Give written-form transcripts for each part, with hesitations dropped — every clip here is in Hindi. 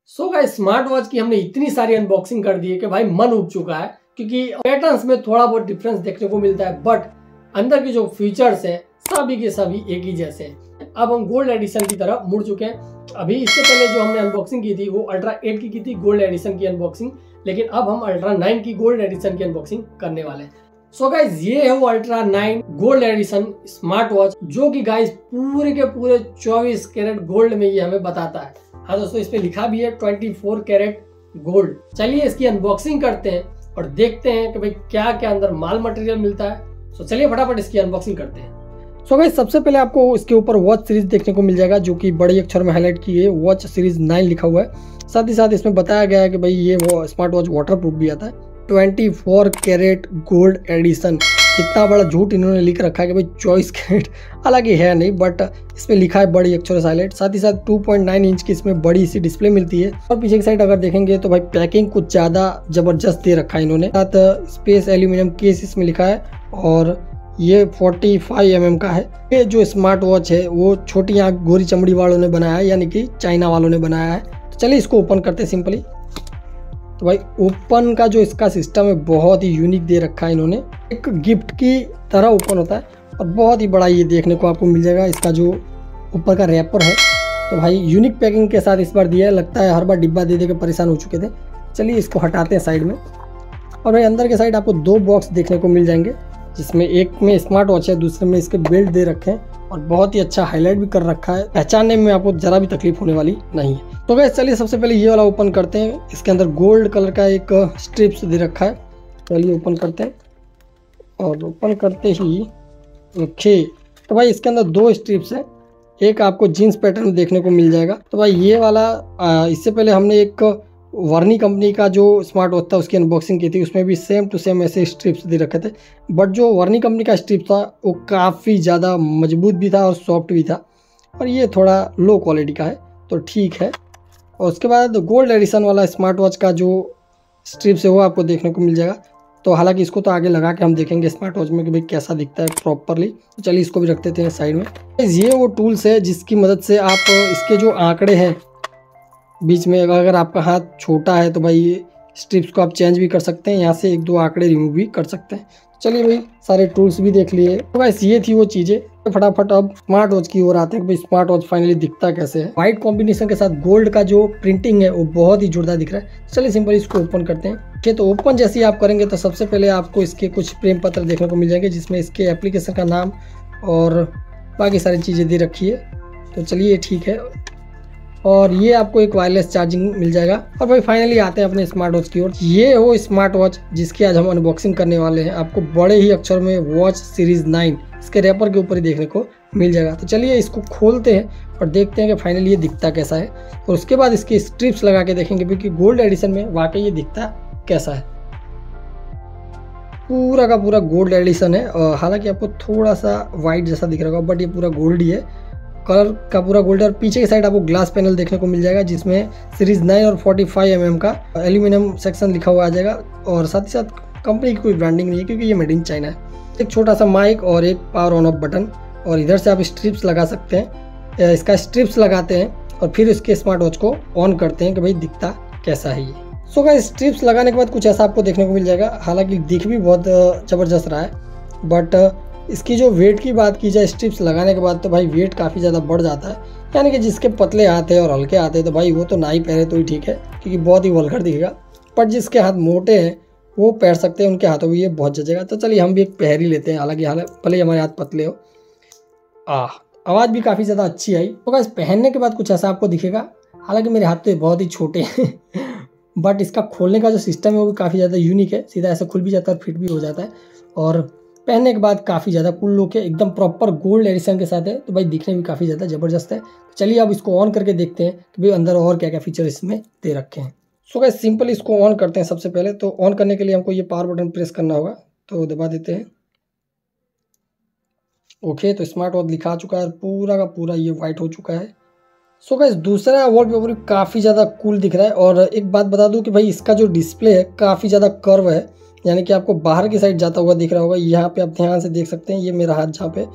सो गाइस स्मार्ट वॉच की हमने इतनी सारी अनबॉक्सिंग कर दी है कि भाई मन उब चुका है, क्योंकि पैटर्न्स में थोड़ा बहुत डिफरेंस देखने को मिलता है, बट अंदर के जो फीचर्स हैं सभी के सभी एक ही जैसे हैं। अब हम गोल्ड एडिशन की तरफ मुड़ चुके हैं। अभी इससे पहले जो हमने अनबॉक्सिंग की थी वो अल्ट्रा 8 की थी गोल्ड एडिशन की अनबॉक्सिंग, लेकिन अब हम अल्ट्रा 9 की गोल्ड एडिशन की अनबॉक्सिंग करने वाले हैं। सो गाइज ये है वो ultra 9 gold edition smart watch, जो कि गाइज पूरे के पूरे 24 कैरेट गोल्ड में ये हमें बताता है। हाँ दोस्तों, इस पे लिखा भी है 24 कैरेट गोल्ड। चलिए इसकी अनबॉक्सिंग करते हैं और देखते हैं कि भाई क्या क्या अंदर माल मटेरियल मिलता है। सो चलिए फटाफट इसकी अनबॉक्सिंग करते हैं। सो गाइस सबसे पहले आपको इसके ऊपर वॉच सीरीज देखने को मिल जाएगा, जो कि बड़े अक्षर में हाईलाइट की है, वॉच सीरीज 9 लिखा हुआ है। साथ ही साथ इसमें बताया गया है कि भाई ये वो स्मार्ट वॉच वाटर प्रूफ भी आता है। 24 कैरेट गोल्ड एडिशन, कितना बड़ा झूठ इन्होंने लिख रखा है कि भाई 24 कैरेट, हालांकि है नहीं, बट इसमें लिखा है बड़ी अक्षरों से हाईलाइट। साथ ही साथ 2.9 इंच की इसमें बड़ी सी डिस्प्ले मिलती है। और पीछे की साइड अगर देखेंगे तो भाई पैकिंग कुछ ज्यादा जबरदस्त दे रखा है इन्होंने। साथ स्पेस एल्यूमिनियम केस इसमें लिखा है और ये 45 mm का है। ये जो स्मार्ट वॉच है वो छोटी आंख गोरी चमड़ी वालों ने बनाया है, यानी कि चाइना वालों ने बनाया है। तो चलिए इसको ओपन करते हैं सिंपली। तो भाई ओपन का जो इसका सिस्टम है बहुत ही यूनिक दे रखा है इन्होंने, एक गिफ्ट की तरह ओपन होता है और बहुत ही बड़ा ये देखने को आपको मिल जाएगा। इसका जो ऊपर का रैपर है तो भाई यूनिक पैकिंग के साथ इस बार दिया है। लगता है हर बार डिब्बा दे के परेशान हो चुके थे। चलिए इसको हटाते हैं साइड में। और भाई अंदर के साइड आपको 2 बॉक्स देखने को मिल जाएंगे, जिसमें एक में स्मार्ट वॉच है, दूसरे में इसके बेल्ट दे रखे हैं और बहुत ही अच्छा हाईलाइट भी कर रखा है। पहचानने में आपको जरा भी तकलीफ होने वाली नहीं है। तो गाइस चलिए सबसे पहले ये वाला ओपन करते हैं। इसके अंदर गोल्ड कलर का एक स्ट्रिप्स दे रखा है। चलिए ओपन करते हैं और ओपन करते ही ओके, तो भाई इसके अंदर 2 स्ट्रिप्स है। एक आपको जीन्स पैटर्न देखने को मिल जाएगा। तो भाई ये वाला इससे पहले हमने एक वर्नी कंपनी का जो स्मार्ट वॉच था उसकी अनबॉक्सिंग की थी, उसमें भी सेम टू सेम ऐसे स्ट्रिप्स दे रखे थे, बट जो वर्नी कंपनी का स्ट्रिप था वो काफ़ी ज़्यादा मजबूत भी था और सॉफ्ट भी था, और ये थोड़ा लो क्वालिटी का है, तो ठीक है। और उसके बाद गोल्ड एडिशन वाला स्मार्ट वॉच का जो स्ट्रिप्स है वो आपको देखने को मिल जाएगा। तो हालांकि इसको तो आगे लगा के हम देखेंगे स्मार्ट वॉच में कि भाई कैसा दिखता है प्रॉपरली। तो चलिए इसको भी रख देते हैं साइड में। ये वो टूल्स है जिसकी मदद से आप इसके जो आंकड़े हैं बीच में, अगर आपका हाथ छोटा है तो भाई स्ट्रिप्स को आप चेंज भी कर सकते हैं, यहाँ से 1-2 आंकड़े रिमूव भी कर सकते हैं। चलिए भाई सारे टूल्स भी देख लिए। तो गाइस ये थी वो चीज़ें। फटाफट अब स्मार्ट वॉच की ओर आते हैं कि भाई स्मार्ट वॉच फाइनली दिखता कैसे है। व्हाइट कॉम्बिनेशन के साथ गोल्ड का जो प्रिंटिंग है वो बहुत ही जोरदार दिख रहा है। चलिए सिंपल इसको ओपन करते हैं। तो ओपन जैसे ही आप करेंगे तो सबसे पहले आपको इसके कुछ प्रेम पत्र देखने को मिल जाएंगे, जिसमें इसके एप्लीकेशन का नाम और बाकी सारी चीज़ें दे रखी है। तो चलिए ठीक है। और ये आपको एक वायरलेस चार्जिंग मिल जाएगा। और भाई फाइनली आते हैं अपने स्मार्ट वॉच की ओर। ये हो स्मार्ट वॉच जिसकी आज हम अनबॉक्सिंग करने वाले हैं। आपको बड़े ही अक्षर में वॉच सीरीज 9 इसके रैपर के ऊपर ही देखने को मिल जाएगा। तो चलिए इसको खोलते हैं और देखते हैं कि फाइनली ये दिखता कैसा है, और उसके बाद इसकी स्ट्रिप्स लगा के देखेंगे कि गोल्ड एडिशन में वाकई ये दिखता कैसा है। पूरा का पूरा गोल्ड एडिशन है, और हालांकि आपको थोड़ा सा वाइट जैसा दिख रहा होगा, बट ये पूरा गोल्ड ही है, कलर का पूरा गोल्ड। और पीछे की साइड आपको ग्लास पैनल देखने को मिल जाएगा, जिसमें सीरीज 9 और 45 mm का एल्यूमिनियम सेक्शन लिखा हुआ आ जाएगा। और साथ ही साथ कंपनी की कोई ब्रांडिंग नहीं है क्योंकि ये मेड इन चाइना है। एक छोटा सा माइक और एक पावर ऑन ऑफ बटन, और इधर से आप स्ट्रिप्स लगा सकते हैं। इसका स्ट्रिप्स लगाते हैं और फिर इसके स्मार्ट वॉच को ऑन करते हैं कि भाई दिखता कैसा है ये। सो गाइस स्ट्रिप्स लगाने के बाद कुछ ऐसा आपको देखने को मिल जाएगा। हालांकि दिख भी बहुत ज़बरदस्त रहा है, बट इसकी जो वेट की बात की जाए स्ट्रिप्स लगाने के बाद तो भाई वेट काफ़ी ज़्यादा बढ़ जाता है। यानी कि जिसके पतले हाथ है और हल्के हाथ है तो भाई वो तो ना ही पहने तो ही ठीक है, क्योंकि बहुत ही वल्गर दिखेगा। पर जिसके हाथ मोटे हैं वो पहन सकते हैं, उनके हाथों में ये बहुत जचेगा। तो चलिए हम भी एक पहन ही लेते हैं, हालांकि भले ही हमारे हाथ पतले हो। आवाज़ भी काफ़ी ज़्यादा अच्छी आई। तो गाइस पहनने के बाद कुछ ऐसा आपको दिखेगा। हालांकि मेरे हाथ तो बहुत ही छोटे हैं बट इसका खोलने का जो सिस्टम है वो भी काफ़ी ज़्यादा यूनिक है। सीधा ऐसे खुल भी जाता है और फिट भी हो जाता है, और पहनने के बाद काफ़ी ज़्यादा कूल लुक है, एकदम प्रॉपर गोल्ड एडिशन के साथ है। तो भाई दिखने में काफ़ी ज़्यादा ज़बरदस्त है। चलिए अब इसको ऑन करके देखते हैं कि भाई अंदर और क्या क्या फीचर इसमें दे रखे हैं। सो गाइस सिंपल इसको ऑन करते हैं। सबसे पहले तो ऑन करने के लिए हमको ये पावर बटन प्रेस करना होगा, तो दबा देते हैं। ओके, तो स्मार्ट वॉच लिखा चुका है, पूरा का पूरा ये वाइट हो चुका है। सो गाइस दूसरा वॉलपेपर काफ़ी ज़्यादा कूल दिख रहा है। और एक बात बता दूं कि भाई इसका जो डिस्प्ले है काफ़ी ज़्यादा कर्व है, यानी कि आपको बाहर की साइड जाता हुआ दिख रहा होगा। यहाँ पे आप ध्यान से देख सकते हैं, ये मेरा हाथ जहाँ पे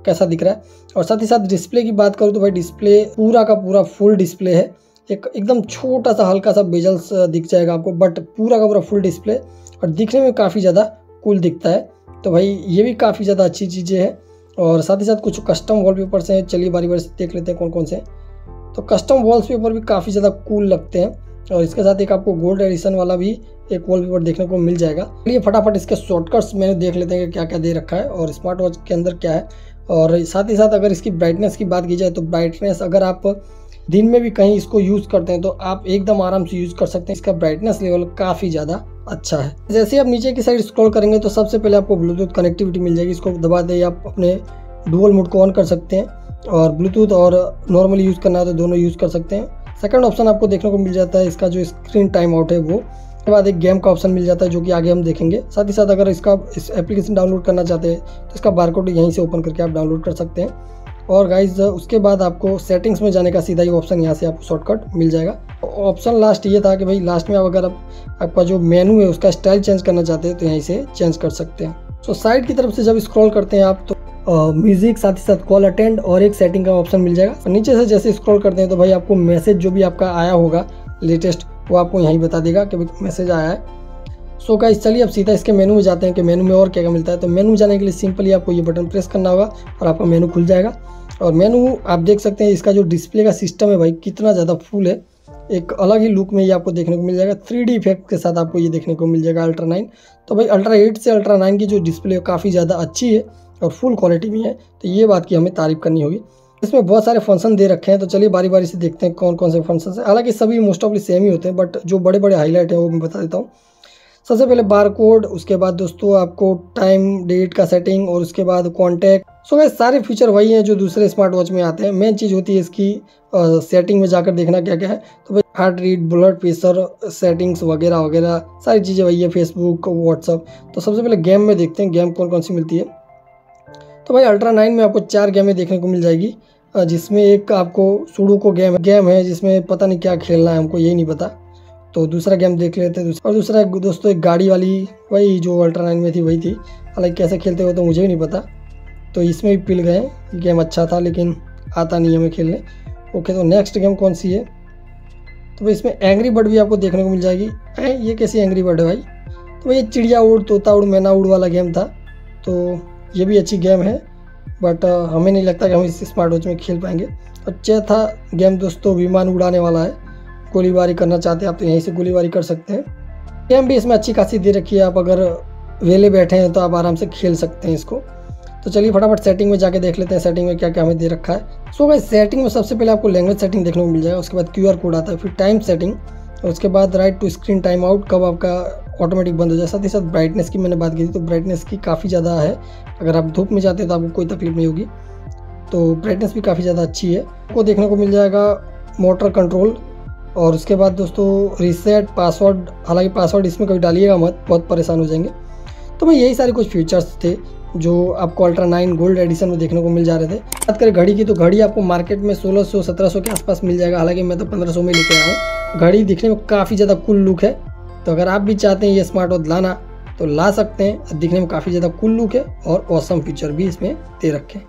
कैसा दिख रहा है। और साथ ही साथ डिस्प्ले की बात करूँ तो भाई डिस्प्ले पूरा का पूरा फुल डिस्प्ले है, एकदम छोटा सा हल्का सा बेजल्स दिख जाएगा आपको, बट पूरा का पूरा फुल डिस्प्ले और दिखने में काफ़ी ज़्यादा कूल दिखता है। तो भाई ये भी काफ़ी ज़्यादा अच्छी चीज़ें हैं। और साथ ही साथ कुछ कस्टम वॉलपेपर्स हैं, चलिए बारी बारी से देख लेते हैं कौन कौन से हैं। तो कस्टम वॉलपेपर भी काफ़ी ज़्यादा कूल लगते हैं और इसके साथ एक आपको गोल्ड एडिशन वाला भी एक वॉलपेपर देखने को मिल जाएगा। चलिए फटाफट इसके शॉर्टकट्स मैंने देख लेते हैं कि क्या क्या दे रखा है और स्मार्ट वॉच के अंदर क्या है। और साथ ही साथ अगर इसकी ब्राइटनेस की बात की जाए तो ब्राइटनेस अगर आप दिन में भी कहीं इसको यूज़ करते हैं तो आप एकदम आराम से यूज़ कर सकते हैं। इसका ब्राइटनेस लेवल काफ़ी ज़्यादा अच्छा है। जैसे ही आप नीचे की साइड स्क्रॉल करेंगे तो सबसे पहले आपको ब्लूटूथ कनेक्टिविटी मिल जाएगी। इसको दबा दे आप अपने डुअल मोड को ऑन कर सकते हैं और ब्लूटूथ और नॉर्मली यूज़ करना है तो दोनों यूज़ कर सकते हैं। सेकंड ऑप्शन आपको देखने को मिल जाता है इसका जो स्क्रीन टाइम आउट है वो। उसके बाद एक गेम का ऑप्शन मिल जाता है जो कि आगे हम देखेंगे। साथ ही साथ अगर इस एप्लीकेशन डाउनलोड करना चाहते हैं तो इसका बारकोड यहीं से ओपन करके आप डाउनलोड कर सकते हैं। और गाइज उसके बाद आपको सेटिंग्स में जाने का सीधा ही ऑप्शन यहाँ से आपको शॉर्टकट मिल जाएगा। ऑप्शन लास्ट ये था कि भाई लास्ट में अगर आपका जो मेनू है उसका स्टाइल चेंज करना चाहते हैं तो यहीं से चेंज कर सकते हैं। सो साइड की तरफ से जब स्क्रॉल करते हैं आप तो म्यूजिक साथ ही साथ कॉल अटेंड और एक सेटिंग का ऑप्शन मिल जाएगा। और नीचे से जैसे स्क्रॉल करते हैं तो भाई आपको मैसेज जो भी आपका आया होगा लेटेस्ट वो आपको यहीं बता देगा कि मैसेज आया है। सो गाइस चलिए अब सीधा इसके मेनू में जाते हैं कि मेनू में और क्या क्या मिलता है। तो मेनू में जाने के लिए सिंपली आपको ये बटन प्रेस करना होगा और आपका मेनू खुल जाएगा। और मेनू आप देख सकते हैं इसका जो डिस्प्ले का सिस्टम है भाई कितना ज़्यादा फुल है। एक अलग ही लुक में ये आपको देखने को मिल जाएगा। 3D इफेक्ट के साथ आपको ये देखने को मिल जाएगा अल्ट्रा 9। तो भाई अल्ट्रा 8 से अल्ट्रा 9 की जो डिस्प्ले है काफ़ी ज़्यादा अच्छी है और फुल क्वालिटी में है। तो ये बात की हमें तारीफ करनी होगी। इसमें बहुत सारे फंक्शन दे रखे हैं तो चलिए बारी बारी से देखते हैं कौन कौन से फंक्शन है। हालांकि सभी मोस्ट ऑफली सेम ही होते हैं बट जो बड़े बड़े हाईलाइट हैं वो मैं बता देता हूँ। सबसे पहले बारकोड, उसके बाद दोस्तों आपको टाइम डेट का सेटिंग और उसके बाद कॉन्टैक्ट। सो गाइस सारे फीचर वही हैं जो दूसरे स्मार्ट वॉच में आते हैं। मेन चीज़ होती है इसकी सेटिंग में जाकर देखना क्या क्या है। तो भाई heart rate, blood pressure settings वगैरह वगैरह सारी चीज़ें वही है, फेसबुक, व्हाट्सअप। तो सबसे पहले गेम में देखते हैं गेम कौन कौन सी मिलती है। तो भाई अल्ट्रा 9 में आपको 4 गेमें देखने को मिल जाएगी जिसमें एक आपको सुडोकू गेम है जिसमें पता नहीं क्या खेलना है, हमको यही नहीं पता। तो दूसरा गेम देख लेते हैं। और दूसरा दोस्तों एक गाड़ी वाली, वही जो अल्ट्रा 9 में थी वही थी। हालांकि कैसे खेलते हो तो मुझे भी नहीं पता। तो इसमें भी पिल गए। गेम अच्छा था लेकिन आता नहीं हमें खेलने। ओके तो नेक्स्ट गेम कौन सी है। तो भाई इसमें एंग्री बर्ड भी आपको देखने को मिल जाएगी। ये कैसी एंग्री बर्ड है भाई। तो भाई चिड़िया उड़, तोता उड़, मैना उड़ वाला गेम था। तो ये भी अच्छी गेम है बट हमें नहीं लगता कि हम इस स्मार्ट वॉच में खेल पाएंगे। और चौथा गेम दोस्तों विमान उड़ाने वाला है। गोलीबारी करना चाहते हैं आप तो यहीं से गोलीबारी कर सकते हैं। गेम भी इसमें अच्छी खासी दे रखी है। आप अगर वेले बैठे हैं तो आप आराम से खेल सकते हैं इसको। तो चलिए फटाफट सेटिंग में जाके देख लेते हैं सेटिंग में क्या क्या हमें दे रखा है। सो गाइस सेटिंग में सबसे पहले आपको लैंग्वेज सेटिंग देखने को मिल जाएगा। उसके बाद QR कोड आता है, फिर टाइम सेटिंग और उसके बाद right to screen time out, कब आपका ऑटोमेटिक बंद हो जाए। साथ ही साथ ब्राइटनेस की मैंने बात की थी तो ब्राइटनेस की काफ़ी ज़्यादा है। अगर आप धूप में जाते हैं तो आपको कोई तकलीफ नहीं होगी। तो ब्राइटनेस भी काफ़ी ज़्यादा अच्छी है। आपको देखने को मिल जाएगा मोटर कंट्रोल और उसके बाद दोस्तों रीसेट पासवर्ड। हालांकि पासवर्ड इसमें कभी डालिएगा मत, बहुत परेशान हो जाएंगे। तो भाई यही सारे कुछ फीचर्स थे जो आपको अल्ट्रा 9 गोल्ड एडिशन में देखने को मिल जा रहे थे। बात करें घड़ी की तो घड़ी आपको मार्केट में 1600-1700 के आसपास मिल जाएगा। हालांकि मैं तो 1500 में लेके आया हूँ। घड़ी दिखने में काफ़ी ज़्यादा कूल लुक है। तो अगर आप भी चाहते हैं ये स्मार्ट वॉच लाना तो ला सकते हैं। दिखने में काफ़ी ज़्यादा कूल लुक है और ऑसम फीचर भी इसमें दे रखे हैं।